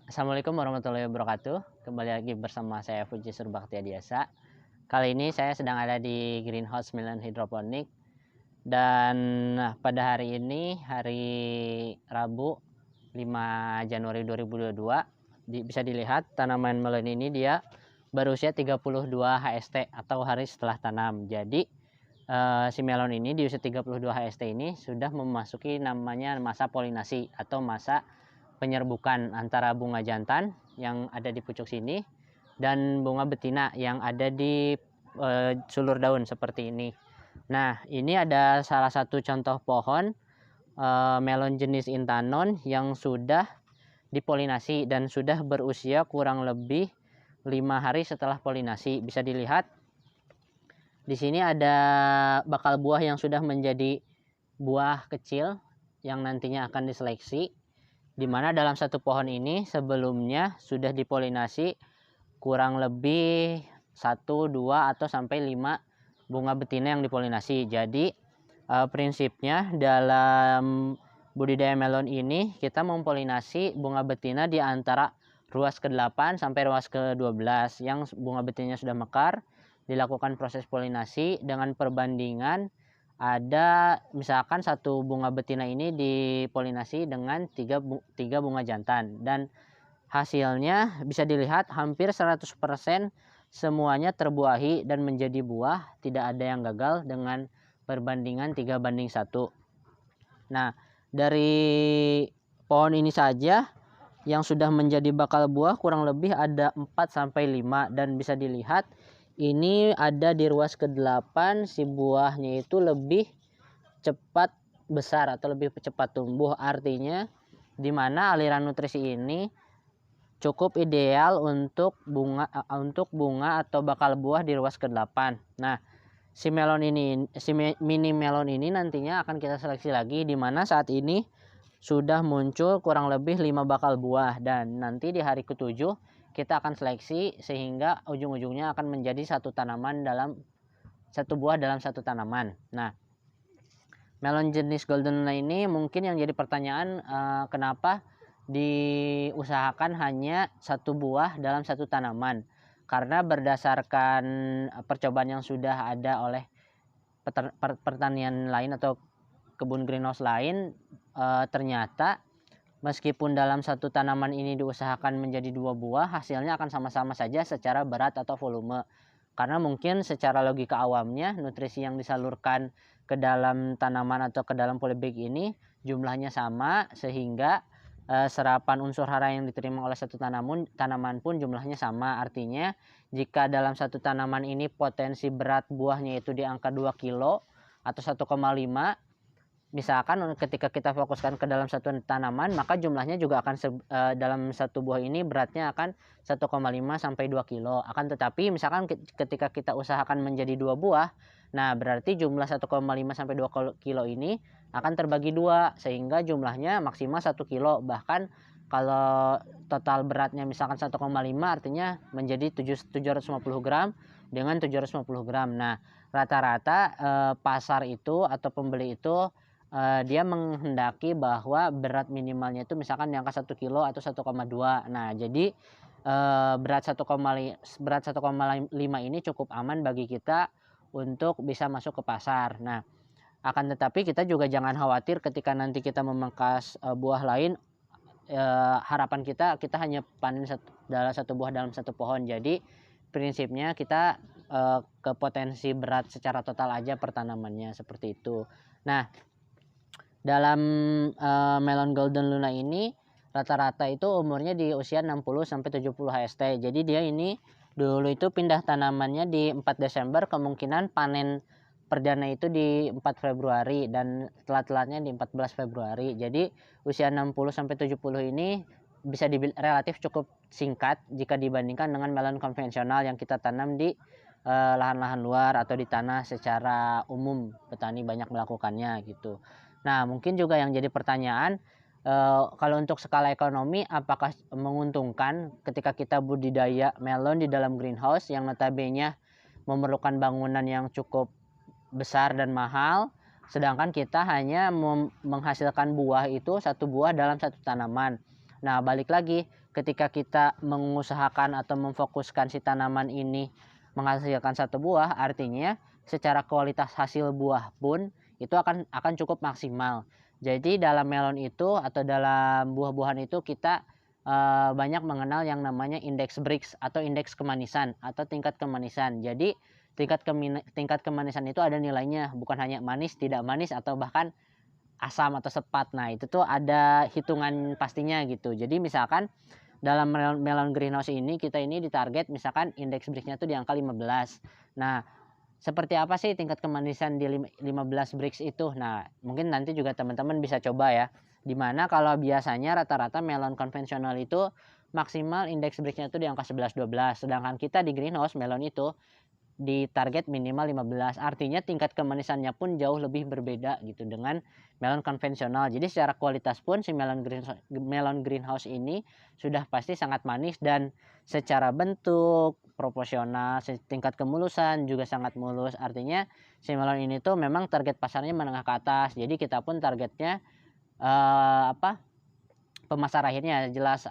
Assalamualaikum warahmatullahi wabarakatuh. Kembali lagi bersama saya Puji Surbakti Adiasa. Kali ini saya sedang ada di greenhouse melon hidroponik dan pada hari ini hari Rabu 5 Januari 2022 bisa dilihat tanaman melon ini dia berusia 32 HST atau hari setelah tanam. Jadi si melon ini di usia 32 HST ini sudah memasuki namanya masa polinasi atau masa penyerbukan antara bunga jantan yang ada di pucuk sini dan bunga betina yang ada di sulur daun seperti ini. Nah, ini ada salah satu contoh pohon melon jenis intanon yang sudah dipolinasi dan sudah berusia kurang lebih 5 hari setelah polinasi. Bisa dilihat di sini ada bakal buah yang sudah menjadi buah kecil yang nantinya akan diseleksi, di mana dalam satu pohon ini sebelumnya sudah dipolinasi kurang lebih 1, 2 atau sampai 5 bunga betina yang dipolinasi. Jadi prinsipnya dalam budidaya melon ini kita mempolinasi bunga betina di antara ruas ke-8 sampai ruas ke-12 yang bunga betinanya sudah mekar, dilakukan proses polinasi dengan perbandingan ada misalkan satu bunga betina ini dipolinasi dengan tiga bunga jantan dan hasilnya bisa dilihat hampir 100% semuanya terbuahi dan menjadi buah, tidak ada yang gagal dengan perbandingan 3:1. Nah, dari pohon ini saja yang sudah menjadi bakal buah kurang lebih ada 4-5 dan bisa dilihat ini ada di ruas ke-8 si buahnya itu lebih cepat besar atau lebih cepat tumbuh, artinya di mana aliran nutrisi ini cukup ideal untuk bunga atau bakal buah di ruas ke-8. Nah, si mini melon ini nantinya akan kita seleksi lagi di mana saat ini sudah muncul kurang lebih 5 bakal buah dan nanti di hari ke-7 kita akan seleksi sehingga ujung-ujungnya akan menjadi satu buah dalam satu tanaman. Nah, melon jenis golden luna ini mungkin yang jadi pertanyaan kenapa diusahakan hanya satu buah dalam satu tanaman, karena berdasarkan percobaan yang sudah ada oleh pertanian lain atau kebun greenhouse lain, ternyata meskipun dalam satu tanaman ini diusahakan menjadi 2 buah, hasilnya akan sama-sama saja secara berat atau volume. Karena mungkin secara logika awamnya nutrisi yang disalurkan ke dalam tanaman atau ke dalam polybag ini jumlahnya sama, sehingga serapan unsur hara yang diterima oleh satu tanaman pun jumlahnya sama. Artinya jika dalam satu tanaman ini potensi berat buahnya itu di angka 2 kilo atau 1,5, misalkan ketika kita fokuskan ke dalam satu tanaman, maka jumlahnya juga akan dalam satu buah ini beratnya akan 1,5 sampai 2 kilo. Akan tetapi misalkan ketika kita usahakan menjadi 2 buah, nah berarti jumlah 1,5 sampai 2 kilo ini akan terbagi 2 sehingga jumlahnya maksimal 1 kilo. Bahkan kalau total beratnya misalkan 1,5 artinya menjadi 750 gram dengan 750 gram. Nah, rata-rata pasar itu atau pembeli itu dia menghendaki bahwa berat minimalnya itu misalkan di angka 1 kilo atau 1,2. Nah, jadi berat 1,5 ini cukup aman bagi kita untuk bisa masuk ke pasar. Nah, akan tetapi kita juga jangan khawatir ketika nanti kita memangkas buah lain, harapan kita hanya panen dalam satu buah dalam satu pohon. Jadi prinsipnya kita ke potensi berat secara total aja per tanamannya seperti itu. Nah, dalam melon golden luna ini rata-rata itu umurnya di usia 60-70 HST. Jadi dia ini dulu itu pindah tanamannya di 4 Desember, kemungkinan panen perdana itu di 4 Februari dan telat-telatnya di 14 Februari. Jadi usia 60-70 ini bisa relatif cukup singkat jika dibandingkan dengan melon konvensional yang kita tanam di lahan-lahan luar atau di tanah secara umum, petani banyak melakukannya gitu. Nah, mungkin juga yang jadi pertanyaan, kalau untuk skala ekonomi apakah menguntungkan ketika kita budidaya melon di dalam greenhouse yang notabene memerlukan bangunan yang cukup besar dan mahal, sedangkan kita hanya menghasilkan buah itu satu buah dalam satu tanaman. Nah, balik lagi ketika kita mengusahakan atau memfokuskan si tanaman ini menghasilkan satu buah, artinya secara kualitas hasil buah pun itu akan cukup maksimal. Jadi dalam melon itu atau dalam buah-buahan itu kita banyak mengenal yang namanya indeks Brix atau indeks kemanisan atau tingkat kemanisan. Jadi tingkat kemanisan itu ada nilainya, bukan hanya manis, tidak manis, atau bahkan asam atau sepat. Nah, itu tuh ada hitungan pastinya gitu. Jadi misalkan dalam melon greenhouse ini kita ini ditarget misalkan indeks Brix-nya tuh di angka 15. Nah, seperti apa sih tingkat kemanisan di 15 Brix itu? Nah, mungkin nanti juga teman-teman bisa coba ya. Dimana kalau biasanya rata-rata melon konvensional itu maksimal indeks Brix-nya itu di angka 11-12. Sedangkan kita di greenhouse melon itu di target minimal 15. Artinya tingkat kemanisannya pun jauh lebih berbeda gitu dengan melon konvensional. Jadi secara kualitas pun si melon greenhouse ini sudah pasti sangat manis, dan secara bentuk proporsional, tingkat kemulusan juga sangat mulus. Artinya si melon ini tuh memang target pasarnya menengah ke atas. Jadi kita pun targetnya pemasar akhirnya jelas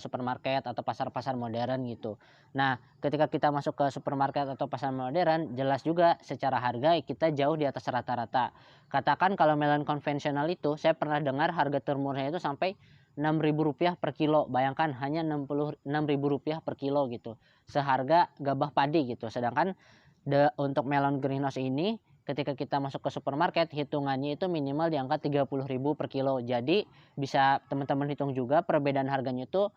supermarket atau pasar-pasar modern gitu. Nah, ketika kita masuk ke supermarket atau pasar modern, jelas juga secara harga kita jauh di atas rata-rata. Katakan kalau melon konvensional itu saya pernah dengar harga termurahnya itu sampai Rp6.000 per kilo. Bayangkan hanya Rp66.000 per kilo gitu. Seharga gabah padi gitu. Sedangkan untuk melon greenhouse ini ketika kita masuk ke supermarket hitungannya itu minimal di angka 30.000 per kilo. Jadi bisa teman-teman hitung juga perbedaan harganya itu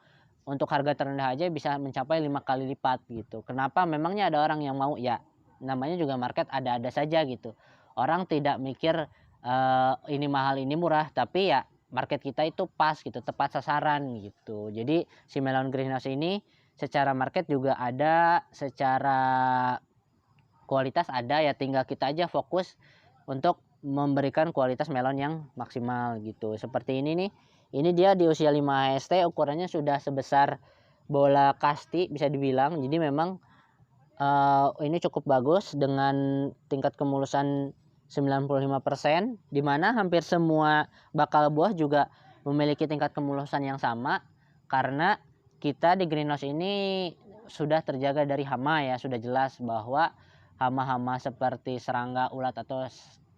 untuk harga terendah aja bisa mencapai 5 kali lipat gitu. Kenapa? Memangnya ada orang yang mau? Ya, namanya juga market ada-ada saja gitu. Orang tidak mikir ini mahal ini murah, tapi ya market kita itu pas gitu, tepat sasaran gitu. Jadi si melon greenhouse ini secara market juga ada, secara kualitas ada, ya tinggal kita aja fokus untuk memberikan kualitas melon yang maksimal gitu. Seperti ini nih, ini dia di usia 5 HST ukurannya sudah sebesar bola kasti bisa dibilang. Jadi memang ini cukup bagus dengan tingkat kemulusan 95%, di mana hampir semua bakal buah juga memiliki tingkat kemulusan yang sama, karena kita di greenhouse ini sudah terjaga dari hama ya, sudah jelas bahwa hama-hama seperti serangga, ulat atau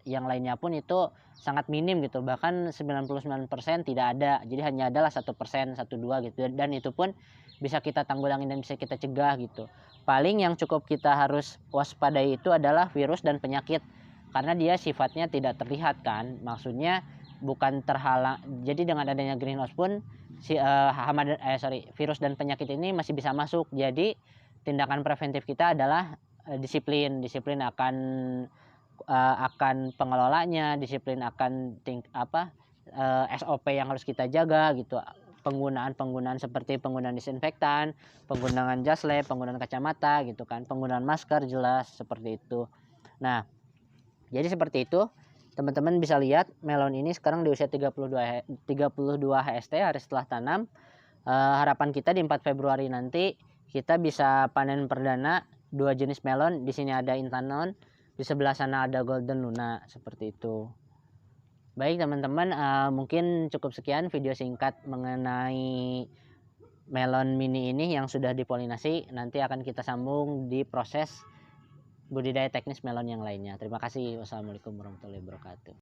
yang lainnya pun itu sangat minim gitu, bahkan 99% tidak ada. Jadi hanya adalah 1%, 1-2 gitu, dan itu pun bisa kita tanggulangin dan bisa kita cegah gitu. Paling yang cukup kita harus waspadai itu adalah virus dan penyakit, karena dia sifatnya tidak terlihat kan, maksudnya bukan terhalang. Jadi dengan adanya greenhouse pun virus dan penyakit ini masih bisa masuk. Jadi tindakan preventif kita adalah disiplin akan pengelolanya, disiplin akan SOP yang harus kita jaga gitu. Penggunaan seperti penggunaan disinfektan, penggunaan jas lab, penggunaan kacamata gitu kan, penggunaan masker jelas seperti itu. Nah, jadi seperti itu. Teman-teman bisa lihat melon ini sekarang di usia 32 HST hari setelah tanam. Harapan kita di 4 Februari nanti kita bisa panen perdana 2 jenis melon. Di sini ada Intanon, di sebelah sana ada Golden Luna, seperti itu. Baik teman-teman, mungkin cukup sekian video singkat mengenai melon mini ini yang sudah dipolinasi. Nanti akan kita sambung di proses budidaya teknis melon yang lainnya. Terima kasih. Wassalamualaikum warahmatullahi wabarakatuh.